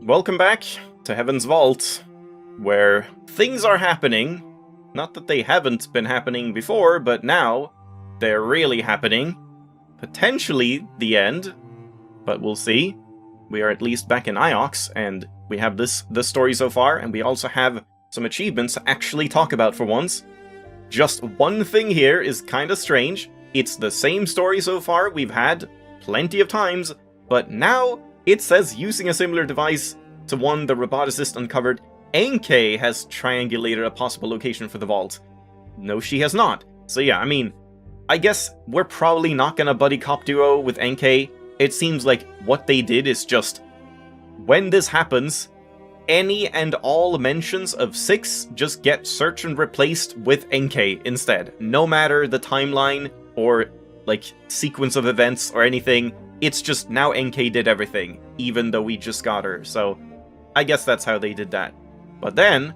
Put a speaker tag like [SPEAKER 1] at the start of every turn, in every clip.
[SPEAKER 1] welcome back to Heaven's Vault, where things are happening. Not that they haven't been happening before, but now they're really happening. Potentially the end, but we'll see. We are at least back in Iox, and we have this story so far, and we also have some achievements to actually talk about for once. Just one thing here is kinda strange. It's the same story so far we've had plenty of times, but now it says using a similar device to one the roboticist uncovered, Inkle has triangulated a possible location for the vault. No, she has not. So yeah, I mean, I guess we're probably not gonna buddy cop duo with Inkle. It seems like what they did is just, when this happens, any and all mentions of 6 just get searched and replaced with Inkle instead. No matter the timeline or, like, sequence of events or anything, it's just now Inkle did everything, even though we just got her, so I guess that's how they did that. But then,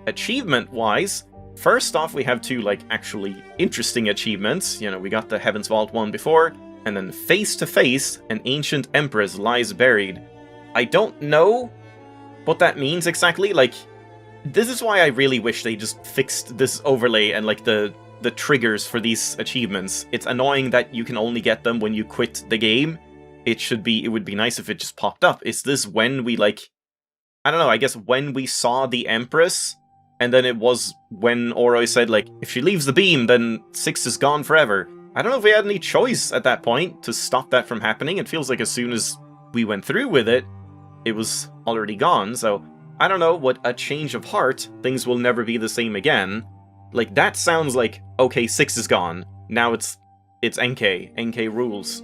[SPEAKER 1] achievement-wise, first off we have 2, like, actually interesting achievements. You know, we got the Heaven's Vault one before, and then face to face, an ancient empress lies buried. I don't know what that means exactly. Like, this is why I really wish they just fixed this overlay and, like, the triggers for these achievements. It's annoying that you can only get them when you quit the game. It would be nice if it just popped up. Is this when we, like, I don't know, I guess when we saw the Empress, and then it was when Oroi said, like, if she leaves the beam, then 6 is gone forever. I don't know if we had any choice at that point to stop that from happening. It feels like as soon as we went through with it, it was already gone, so I don't know, what a change of heart, things will never be the same again. Like, that sounds like, okay, 6 is gone, now it's Inkle rules.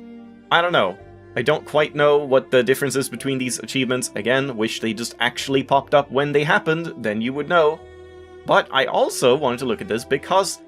[SPEAKER 1] I don't know. I don't quite know what the difference is between these achievements. Again, wish they just actually popped up when they happened, then you would know. But I also wanted to look at this because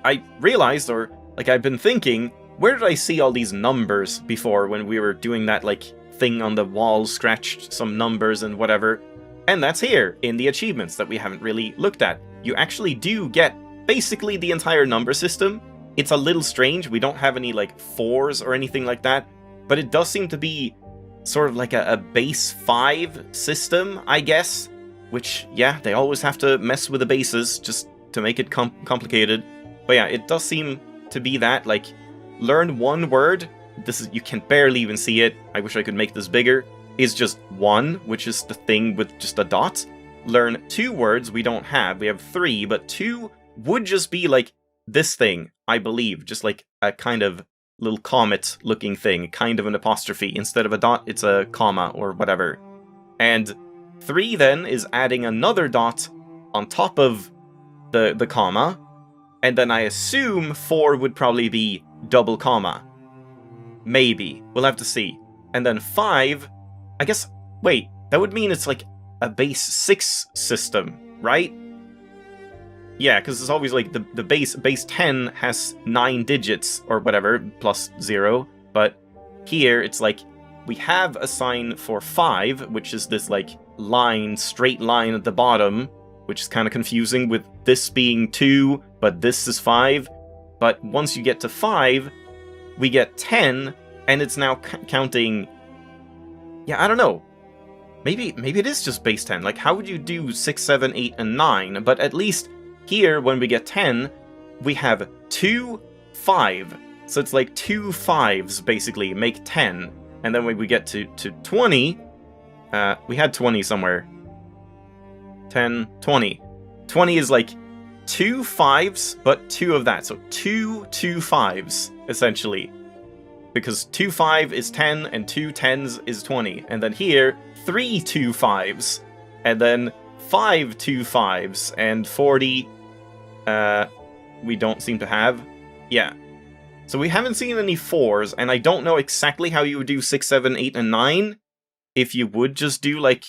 [SPEAKER 1] I realized, or, like, I've been thinking, where did I see all these numbers before when we were doing that, like, thing on the wall, scratched some numbers and whatever? And that's here, in the achievements that we haven't really looked at. You actually do get basically the entire number system. It's a little strange, we don't have any, like, 4s or anything like that, but it does seem to be sort of like a base 5 system, I guess. Which, yeah, they always have to mess with the bases just to make it complicated. But yeah, it does seem to be that, like, learn one word. This is, you can barely even see it. I wish I could make this bigger. Is just 1, which is the thing with just a dot. Learn 2 words we don't have. We have 3, but 2 would just be like this thing, I believe. Just like a kind of little comet-looking thing, kind of an apostrophe. Instead of a dot, it's a comma or whatever. And 3 then is adding another dot on top of the comma, and then I assume 4 would probably be double comma. Maybe. We'll have to see. And then 5, I guess, wait, that would mean it's like a base 6 system, right? Yeah, because it's always like the base 10 has 9 digits or whatever, plus 0, but here it's like we have a sign for 5, which is this like line, straight line at the bottom, which is kind of confusing with this being 2, but this is 5. But once you get to 5, we get 10, and it's now counting. Yeah, I don't know. Maybe it is just base 10. Like, how would you do 6, 7, 8, and 9? But at least here, when we get 10, we have 2, 5. So it's like 2 5s, basically, make 10. And then when we get to 20, we had 20 somewhere. 10, 20. 20 is like 2 5s, but 2 of that. So 2 5s, essentially. Because 2 5 is 10, and 2 10s is 20. And then here, 3 2 5s, and then 5 2 5s, and 40, we don't seem to have. Yeah. So we haven't seen any 4s, and I don't know exactly how you would do 6, 7, 8, and 9. If you would just do, like,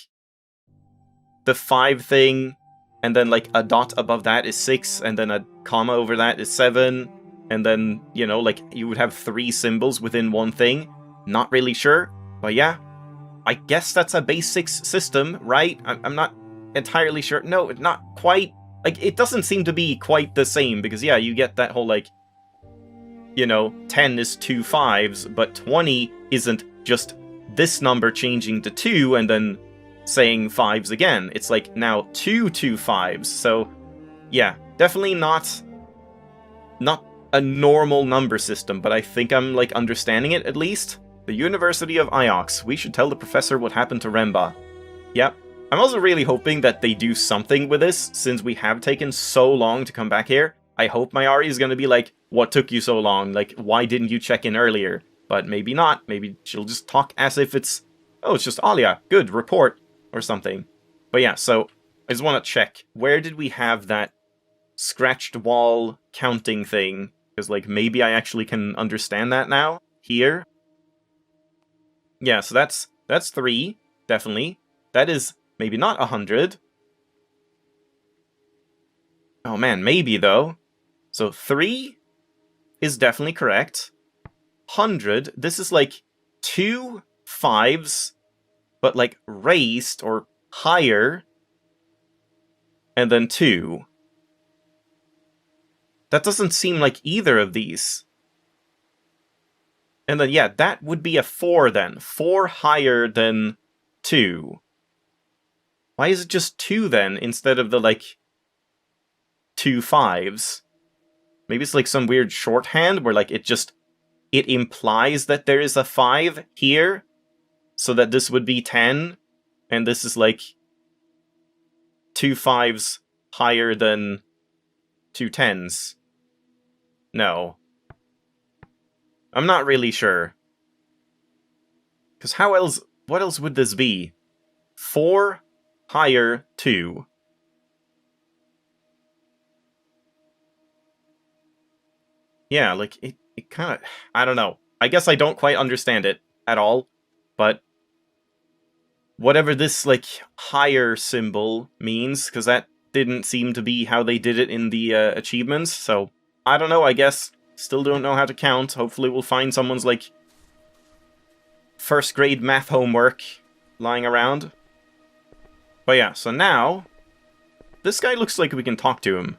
[SPEAKER 1] the 5 thing, and then, like, a dot above that is 6, and then a comma over that is 7, and then, you know, like, you would have 3 symbols within one thing. Not really sure, but yeah. I guess that's a base 6 system, right? I'm not entirely sure. No, not quite. Like, it doesn't seem to be quite the same, because, yeah, you get that whole, like, you know, 10 is 2 5s, but 20 isn't just this number changing to 2, and then saying 5s again. It's like now 2 5s. So yeah, definitely not a normal number system, but I think I'm like understanding it at least. The University of Iox. We should tell the professor what happened to Remba. Yep. I'm also really hoping that they do something with this, since we have taken so long to come back here. I hope Mayari is going to be like, what took you so long? Like, why didn't you check in earlier? But maybe not. Maybe she'll just talk as if it's, oh, it's just Alia. Good, report. Or something. But yeah, so I just want to check. Where did we have that scratched wall counting thing? Because, like, maybe I actually can understand that now. Here. Yeah, so that's 3, definitely. That is maybe not 100. Oh man, maybe though. So 3 is definitely correct. 100, this is like 2 5s, but like raised or higher, and then 2. That doesn't seem like either of these. And then, yeah, that would be a 4 then. 4 higher than 2. Why is it just 2 then, instead of the, like, 2 5s? Maybe it's like some weird shorthand where, like, it implies that there is a 5 here, so that this would be 10, and this is, like, 2 5s higher than 2 10s. No. I'm not really sure. Because what else would this be? 4 higher 2. Yeah, like, it kind of, I don't know. I guess I don't quite understand it at all, but whatever this, like, higher symbol means, because that didn't seem to be how they did it in the achievements, so I don't know, I guess. Still don't know how to count. Hopefully we'll find someone's, like, first grade math homework lying around. But yeah, so now, this guy looks like we can talk to him.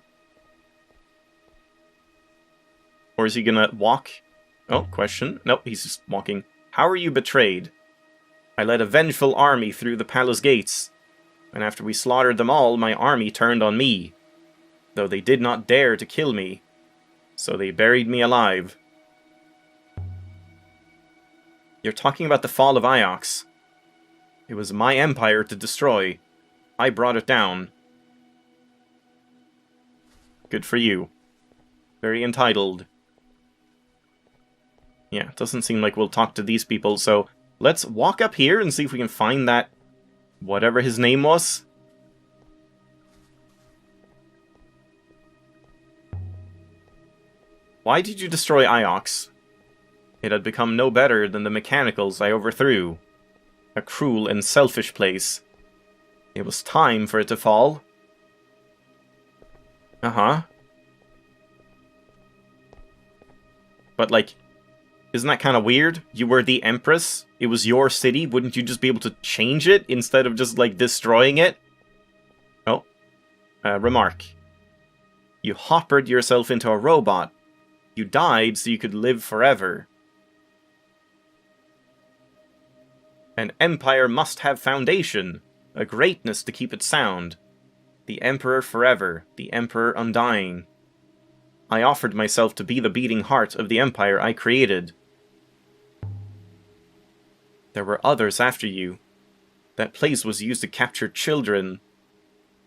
[SPEAKER 1] Or is he gonna walk? Oh, question. Nope, he's just walking. How are you betrayed? I led a vengeful army through the palace gates, and after we slaughtered them all, my army turned on me, though they did not dare to kill me. So they buried me alive. You're talking about the fall of Iox. It was my empire to destroy. I brought it down. Good for you. Very entitled. Yeah, it doesn't seem like we'll talk to these people, so let's walk up here and see if we can find that whatever his name was. Why did you destroy Iox? It had become no better than the mechanicals I overthrew. A cruel and selfish place. It was time for it to fall. Uh-huh. But, like, isn't that kind of weird? You were the Empress. It was your city. Wouldn't you just be able to change it instead of just, like, destroying it? Oh. Remark. You hoppered yourself into a robot. You died so you could live forever. An empire must have foundation, a greatness to keep it sound. The Emperor forever, the Emperor undying. I offered myself to be the beating heart of the empire I created. There were others after you. That place was used to capture children.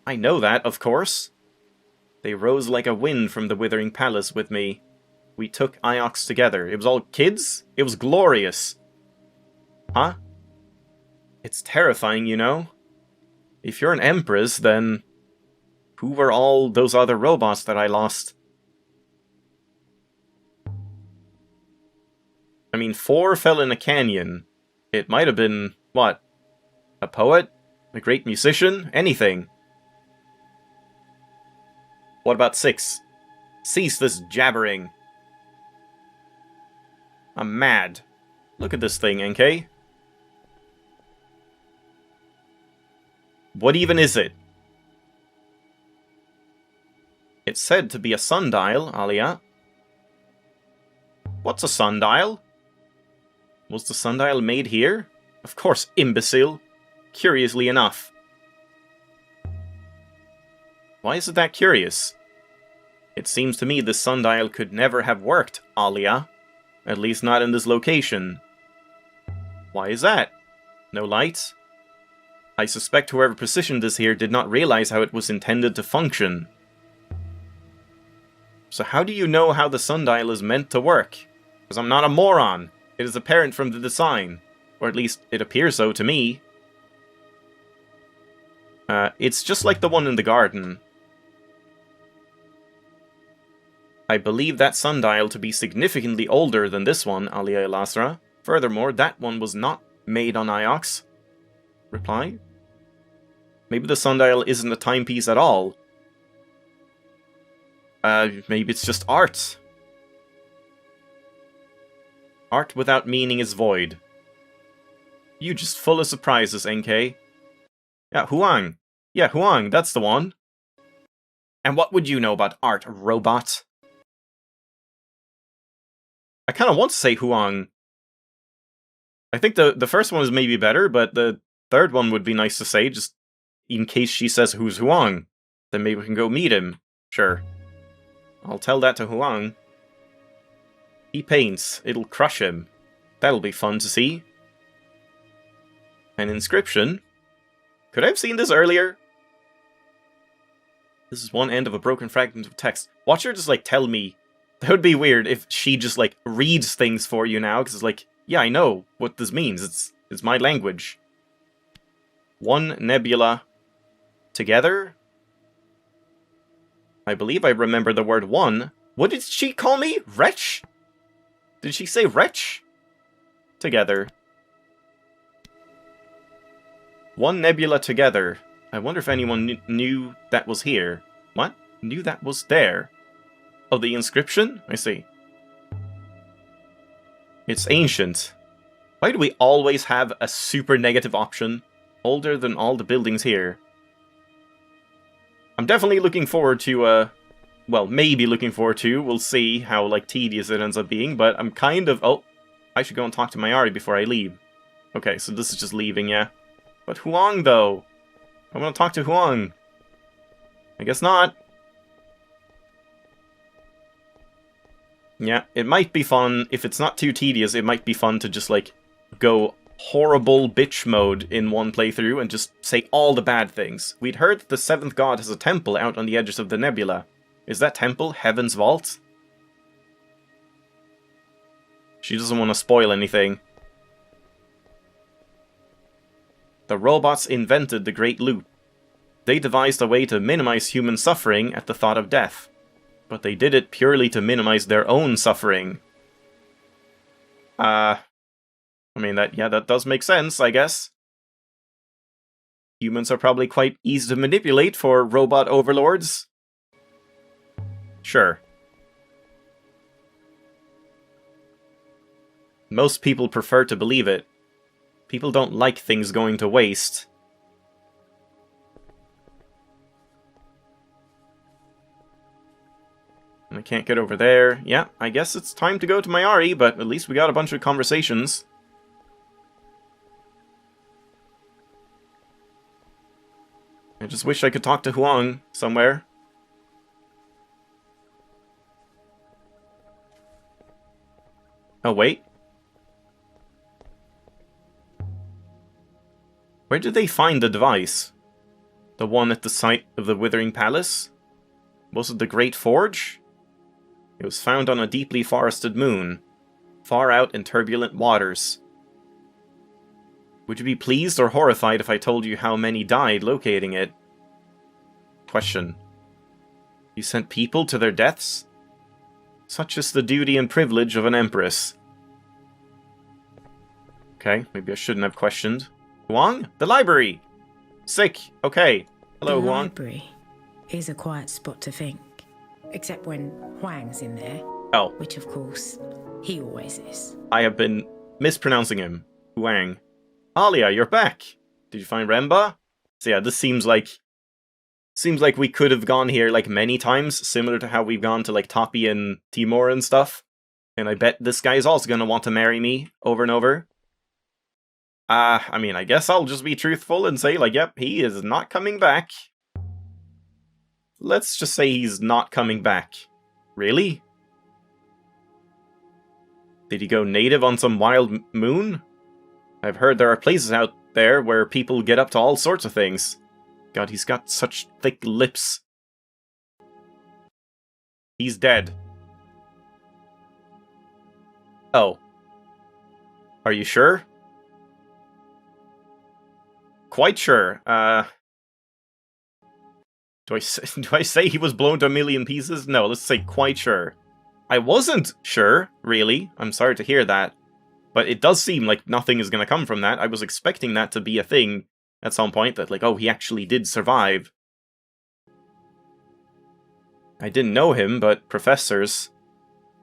[SPEAKER 1] I know that, of course. They rose like a wind from the withering palace with me. We took Iox together. It was all kids? It was glorious. Huh? It's terrifying, you know? If you're an empress, then who were all those other robots that I lost? I mean, 4 fell in a canyon. It might have been, what? A poet? A great musician? Anything. What about 6? Cease this jabbering. I'm mad. Look at this thing, NK. What even is it? It's said to be a sundial, Alia. What's a sundial? Was the sundial made here? Of course, imbecile. curiously enough. Why is it that curious? It seems to me this sundial could never have worked, Alia. At least not in this location. Why is that? No lights? I suspect whoever positioned this here did not realize how it was intended to function. So how do you know how the sundial is meant to work? Because I'm not a moron. It is apparent from the design. Or at least, it appears so to me. It's just like the one in the garden. I believe that sundial to be significantly older than this one, Alia Elasra. Furthermore, that one was not made on Iox. Reply? Maybe the sundial isn't a timepiece at all. Maybe it's just art. Art without meaning is void. You just full of surprises, NK. Yeah, Huang. Yeah, Huang, that's the one. And what would you know about art, robot? I kind of want to say Huang. I think the first one is maybe better, but the third one would be nice to say, just in case she says who's Huang. Then maybe we can go meet him. Sure. I'll tell that to Huang. He paints. It'll crush him. That'll be fun to see. An inscription? Could I have seen this earlier? This is one end of a broken fragment of text. Watch her just, like, tell me. That would be weird if she just, like, reads things for you now, because it's like, yeah, I know what this means. It's my language. One nebula together? I believe I remember the word one. What did she call me? Wretch? Did she say wretch? Together. One nebula together. I wonder if anyone knew that was here. What? Knew that was there? Oh, the inscription? I see. It's ancient. Why do we always have a super negative option? Older than all the buildings here. I'm definitely looking forward to, well, maybe looking forward to. We'll see how, like, tedious it ends up being, but I'm kind of... Oh, I should go and talk to Mayari before I leave. Okay, so this is just leaving, yeah. But Huang, though. I want to talk to Huang. I guess not. Yeah, it might be fun. If it's not too tedious, it might be fun to just, like, go horrible bitch mode in one playthrough and just say all the bad things. We'd heard that the seventh god has a temple out on the edges of the nebula. Is that temple Heaven's Vault? She doesn't want to spoil anything. The robots invented the Great Loot. They devised a way to minimize human suffering at the thought of death. But they did it purely to minimize their own suffering. I mean, that does make sense, I guess. Humans are probably quite easy to manipulate for robot overlords. Sure. Most people prefer to believe it. People don't like things going to waste. And I can't get over there. Yeah, I guess it's time to go to Mayari, but at least we got a bunch of conversations. I just wish I could talk to Huang somewhere. Oh, wait. Where did they find the device? The one at the site of the Withering Palace? Was it the Great Forge? It was found on a deeply forested moon, far out in turbulent waters. Would you be pleased or horrified if I told you how many died locating it? Question. You sent people to their deaths? Such is the duty and privilege of an empress. Okay, maybe I shouldn't have questioned. Huang? The library! Sick. Okay. Hello, Huang.
[SPEAKER 2] The library is a quiet spot to think. Except when Huang's in there.
[SPEAKER 1] Oh.
[SPEAKER 2] Which, of course, he always is.
[SPEAKER 1] I have been mispronouncing him. Huang. Alia, you're back! Did you find Remba? So yeah, this seems like we could have gone here, like, many times, similar to how we've gone to, like, Tapi and Timor and stuff. And I bet this guy is also gonna want to marry me over and over. I mean, I guess I'll just be truthful and say, like, yep, he is not coming back. Let's just say he's not coming back. Really? Did he go native on some wild moon? I've heard there are places out there where people get up to all sorts of things. God, he's got such thick lips. He's dead. Oh. Are you sure? Quite sure. Do I say he was blown to a million pieces? No, let's say quite sure. I wasn't sure, really. I'm sorry to hear that. But it does seem like nothing is going to come from that. I was expecting that to be a thing at some point, that like, oh, he actually did survive. I didn't know him, but professors,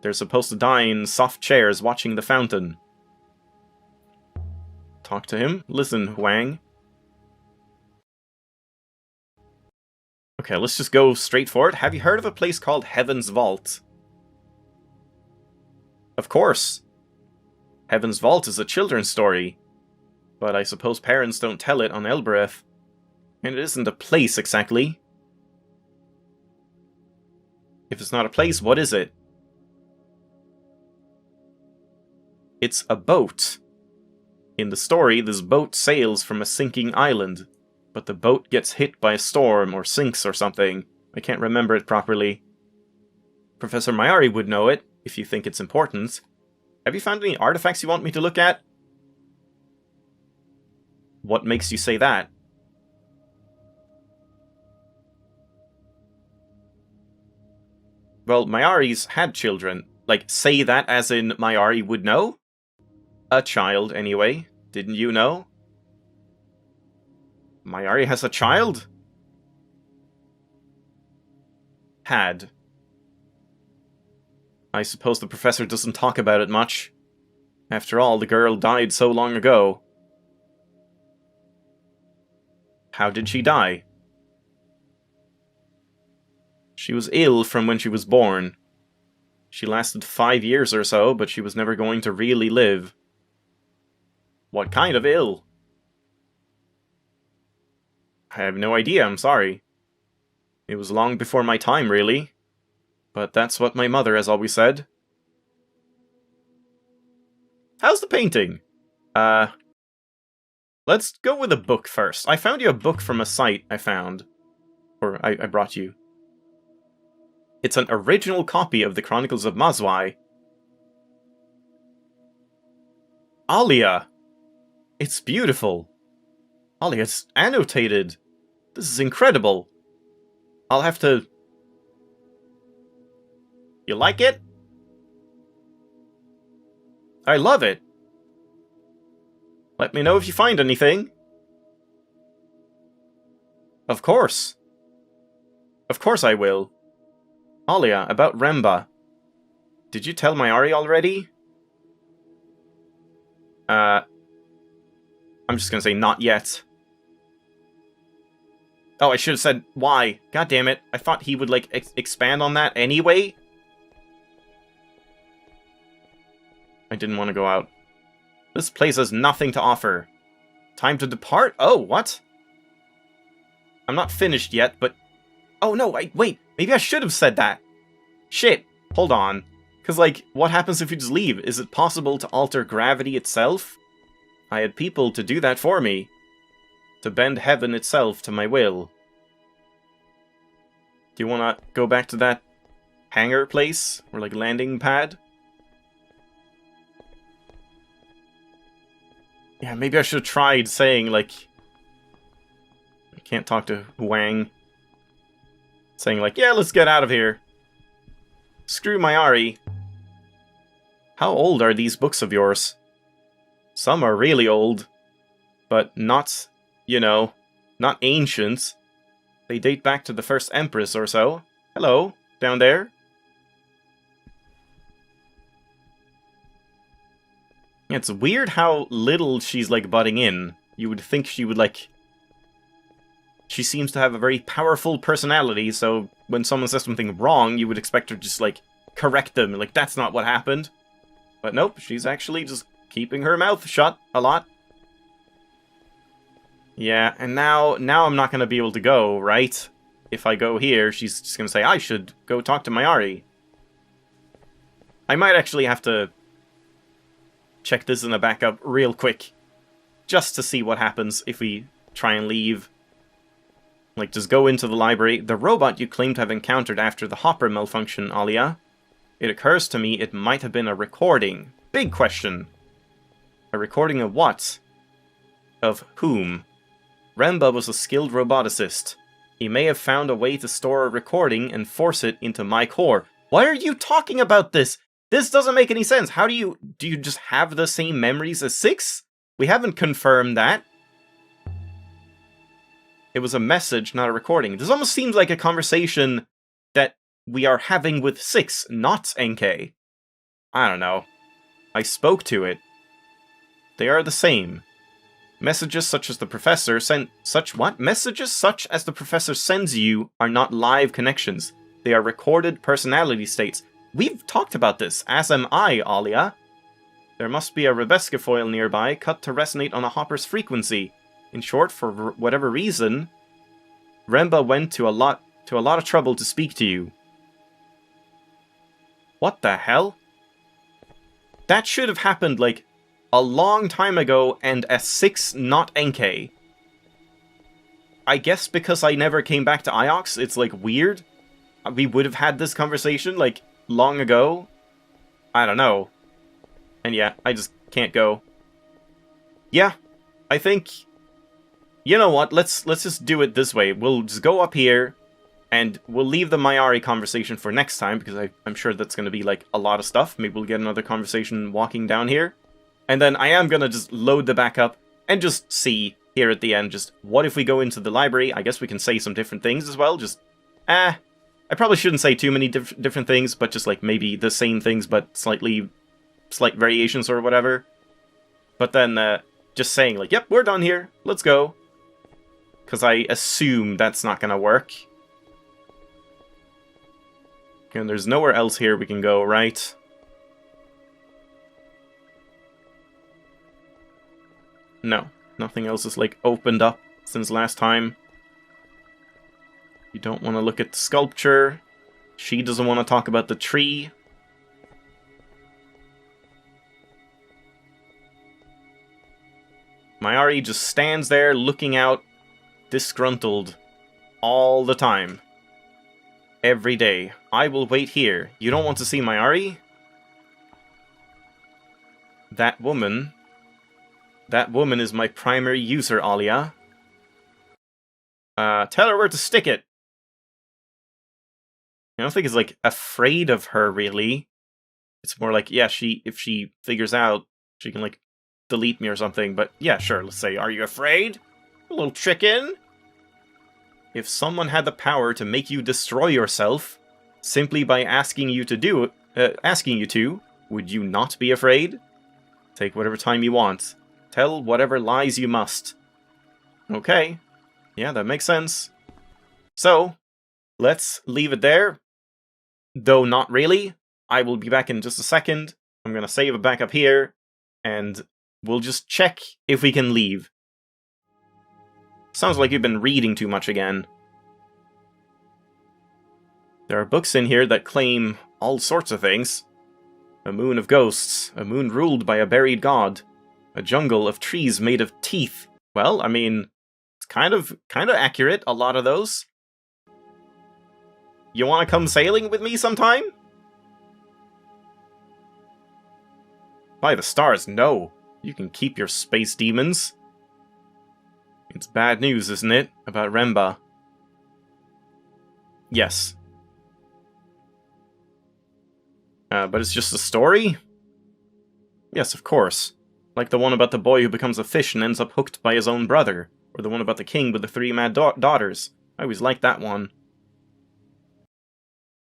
[SPEAKER 1] they're supposed to die in soft chairs watching the fountain. Talk to him. Listen, Huang. Okay, let's just go straight for it. Have you heard of a place called Heaven's Vault? Of course. Heaven's Vault is a children's story, but I suppose parents don't tell it on Elbereth. And it isn't a place, exactly. If it's not a place, what is it? It's a boat. In the story, this boat sails from a sinking island, but the boat gets hit by a storm or sinks or something. I can't remember it properly. Professor Mayari would know it, if you think it's important. Have you found any artifacts you want me to look at? What makes you say that? Well, Mayari's had children. Like, say that as in Mayari would know? A child, anyway. Didn't you know? Mayari has a child? Had. I suppose the professor doesn't talk about it much. After all, the girl died so long ago. How did she die? She was ill from when she was born. She lasted 5 years or so, but she was never going to really live. What kind of ill? I have no idea, I'm sorry. It was long before my time, really. But that's what my mother has always said. How's the painting? Let's go with a book first. I found you a book from a site I found. Or I brought you. It's an original copy of the Chronicles of Mazwai. Alia! It's beautiful. Alia, it's annotated. This is incredible. I'll have to... You like it? I love it. Let me know if you find anything. Of course. Of course I will. Alia, about Remba. Did you tell Mayari already? I'm just gonna say not yet. Oh, I should have said why. God damn it. I thought he would, like, expand on that anyway. I didn't want to go out. This place has nothing to offer. Time to depart? Oh, what? I'm not finished yet, but... Oh, no, wait. Maybe I should have said that. Shit. Hold on. Because, like, what happens if you just leave? Is it possible to alter gravity itself? I had people to do that for me. To bend heaven itself to my will. Do you want to go back to that hangar place? Or, like, landing pad? Yeah, maybe I should have tried saying, like... I can't talk to Huang. Saying, like, yeah, let's get out of here. Screw Mayari. How old are these books of yours? Some are really old. But not, you know, not ancient. They date back to the first Empress or so. Hello, down there. It's weird how little she's, like, butting in. You would think she would, like... She seems to have a very powerful personality, so when someone says something wrong, you would expect her to just, like, correct them. Like, that's not what happened. But nope, she's actually just keeping her mouth shut a lot. Yeah, and now I'm not gonna be able to go, right? If I go here, she's just gonna say, I should go talk to Mayari. I might actually have to check this in a backup real quick, just to see what happens if we try and leave. Like, just go into the library. The robot you claim to have encountered after the hopper malfunction, Alia. It occurs to me it might have been a recording. Big question. A recording of what? Of whom? Remba was a skilled roboticist. He may have found a way to store a recording and force it into my core. Why are you talking about this? This doesn't make any sense. How do you just have the same memories as 6? We haven't confirmed that. It was a message, not a recording. This almost seems like a conversation that we are having with 6, not NK. I don't know. I spoke to it. They are the same. Messages such as the professor sent Messages such as the professor sends you are not live connections. They are recorded personality states. We've talked about this, as am I, Alia. There must be a Rebesca foil nearby, cut to resonate on a hopper's frequency. In short, for whatever reason, Remba went to a lot of trouble to speak to you. What the hell? That should have happened, like, a long time ago, and as 6, not NK. I guess because I never came back to Iox, it's, like, weird. We would have had this conversation, like, long ago. I don't know. And yeah, I just can't go. Yeah, I think... You know what, let's just do it this way. We'll just go up here, and we'll leave the Mayari conversation for next time, because I'm sure that's going to be, like, a lot of stuff. Maybe we'll get another conversation walking down here. And then I am going to just load the backup, and just see, here at the end, just, what if we go into the library? I guess we can say some different things as well, just, I probably shouldn't say too many different things, but just, like, maybe the same things, but slight variations or whatever. But then, just saying, like, yep, we're done here, let's go. Because I assume that's not going to work. And there's nowhere else here we can go, right? No. Nothing else is, like, opened up since last time. You don't want to look at the sculpture. She doesn't want to talk about the tree. Mayari just stands there looking out, disgruntled, all the time. Every day. I will wait here. You don't want to see Mayari? That woman is my primary user, Alia. Tell her where to stick it. I don't think it's, like, afraid of her, really. It's more like, yeah, if she figures out, she can, like, delete me or something. But, yeah, sure, let's say, are you afraid? A little chicken? If someone had the power to make you destroy yourself, simply by asking you to, would you not be afraid? Take whatever time you want. Tell whatever lies you must. Okay. Yeah, that makes sense. So, let's leave it there. Though not really. I will be back in just a second. I'm gonna save it back up here, and we'll just check if we can leave. Sounds like you've been reading too much again. There are books in here that claim all sorts of things. A moon of ghosts, a moon ruled by a buried god, a jungle of trees made of teeth. Well, I mean, it's kind of accurate, a lot of those. You want to come sailing with me sometime? By the stars, no. You can keep your space demons. It's bad news, isn't it, about Remba? Yes. But it's just a story? Yes, of course. Like the one about the boy who becomes a fish and ends up hooked by his own brother. Or the one about the king with the 3 mad daughters. I always liked that one.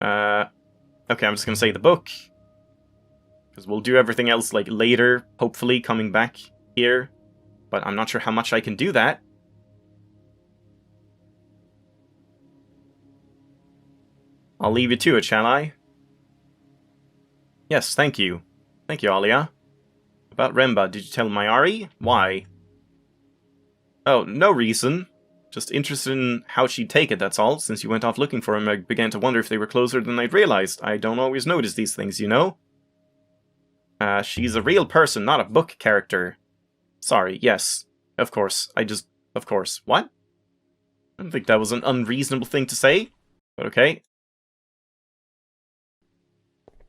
[SPEAKER 1] Okay, I'm just gonna say the book. Because we'll do everything else, like, later, hopefully, coming back here. But I'm not sure how much I can do that. I'll leave you to it, shall I? Yes, thank you. Thank you, Alia. About Remba, did you tell Mayari? Why? Oh, no reason. Just interested in how she'd take it, that's all. Since you went off looking for him, I began to wonder if they were closer than I'd realized. I don't always notice these things, you know? She's a real person, not a book character. Sorry, yes. Of course. Of course. What? I don't think that was an unreasonable thing to say. But okay.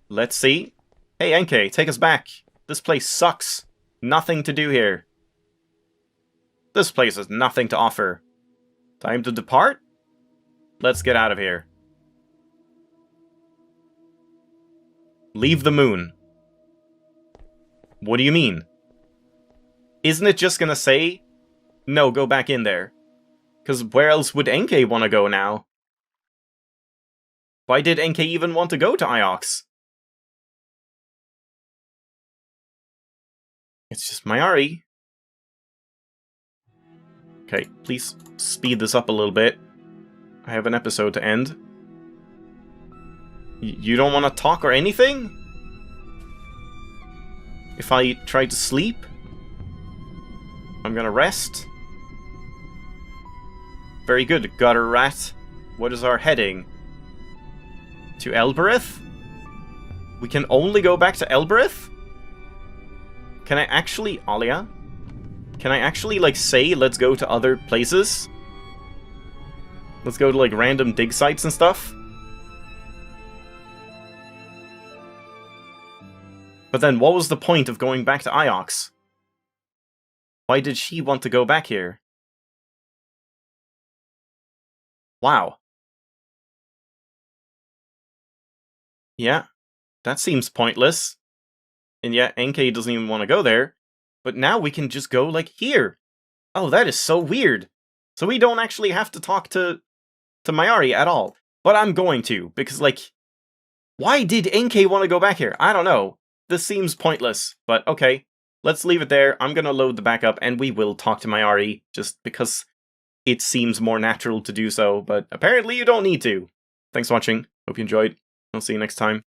[SPEAKER 1] Let's see. Hey, Inkle, take us back. This place sucks. Nothing to do here. This place has nothing to offer. Time to depart? Let's get out of here. Leave the moon. What do you mean? Isn't it just gonna say, no, go back in there? Because where else would Inkle want to go now? Why did Inkle even want to go to Iox? It's just Mayari. Okay, please speed this up a little bit. I have an episode to end. You don't want to talk or anything? If I try to sleep? I'm gonna rest. Very good, gutter rat. What is our heading? To Elbereth? We can only go back to Elbereth? Can I actually... Alia? Can I actually, like, say, let's go to other places? Let's go to, like, random dig sites and stuff? But then, what was the point of going back to Iox? Why did she want to go back here? Wow. Yeah, that seems pointless. And yet, Inkle doesn't even want to go there. But now we can just go, like, here. Oh, that is so weird. So we don't actually have to talk to Mayari at all. But I'm going to, because, like, why did Inkle want to go back here? I don't know. This seems pointless, but okay. Let's leave it there. I'm gonna load the backup, and we will talk to Mayari, just because it seems more natural to do so, but apparently you don't need to. Thanks for watching. Hope you enjoyed. I'll see you next time.